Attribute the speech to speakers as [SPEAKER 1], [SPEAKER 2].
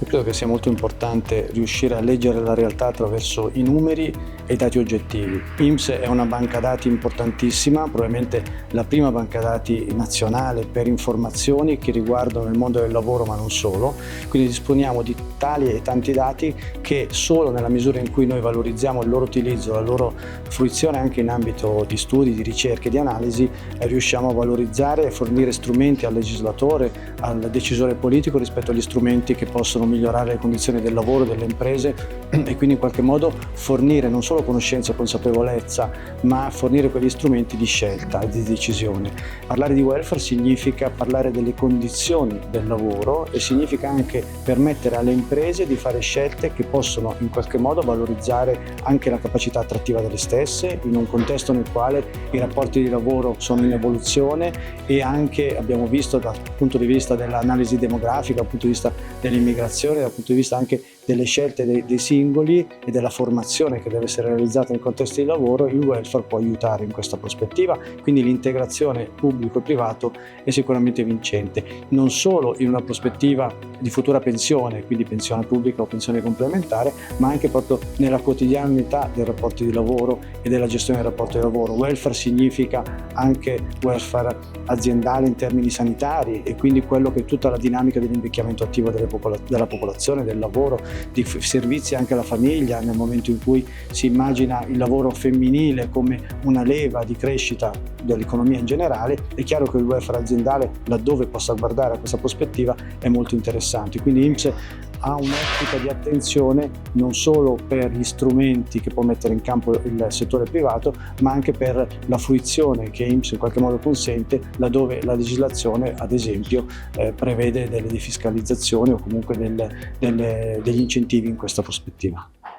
[SPEAKER 1] Io credo che sia molto importante riuscire a leggere la realtà attraverso i numeri e i dati oggettivi. INPS è una banca dati importantissima, probabilmente la prima banca dati nazionale per informazioni che riguardano il mondo del lavoro, ma non solo. Quindi disponiamo di tali e tanti dati che solo nella misura in cui noi valorizziamo il loro utilizzo, la loro fruizione anche in ambito di studi, di ricerche, di analisi, riusciamo a valorizzare e fornire strumenti al legislatore, al decisore politico rispetto agli strumenti che possono migliorare le condizioni del lavoro, delle imprese e quindi in qualche modo fornire non solo conoscenza e consapevolezza, ma fornire quegli strumenti di scelta e di decisione. Parlare di welfare significa parlare delle condizioni del lavoro e significa anche permettere alle imprese di fare scelte che possono in qualche modo valorizzare anche la capacità attrattiva delle stesse in un contesto nel quale i rapporti di lavoro sono in evoluzione e anche abbiamo visto dal punto di vista dell'analisi demografica, dal punto di vista dell'immigrazione, dal punto di vista anche delle scelte dei singoli e della formazione che deve essere realizzata nel contesto di lavoro, il welfare può aiutare in questa prospettiva, quindi l'integrazione pubblico e privato è sicuramente vincente, non solo in una prospettiva di futura pensione, quindi pensione pubblica o pensione complementare, ma anche proprio nella quotidianità dei rapporti di lavoro e della gestione del rapporto di lavoro. Welfare significa anche welfare aziendale in termini sanitari e quindi quello che è tutta la dinamica dell'invecchiamento attivo della popolazione, del lavoro, di servizi anche alla famiglia nel momento in cui si immagina il lavoro femminile come una leva di crescita dell'economia in generale. È chiaro che il welfare aziendale, laddove possa guardare a questa prospettiva, è molto interessante. Quindi INPS ha un'ottica di attenzione non solo per gli strumenti che può mettere in campo il settore privato, ma anche per la fruizione che INPS in qualche modo consente laddove la legislazione, ad esempio, prevede delle defiscalizzazioni o comunque degli incentivi in questa prospettiva.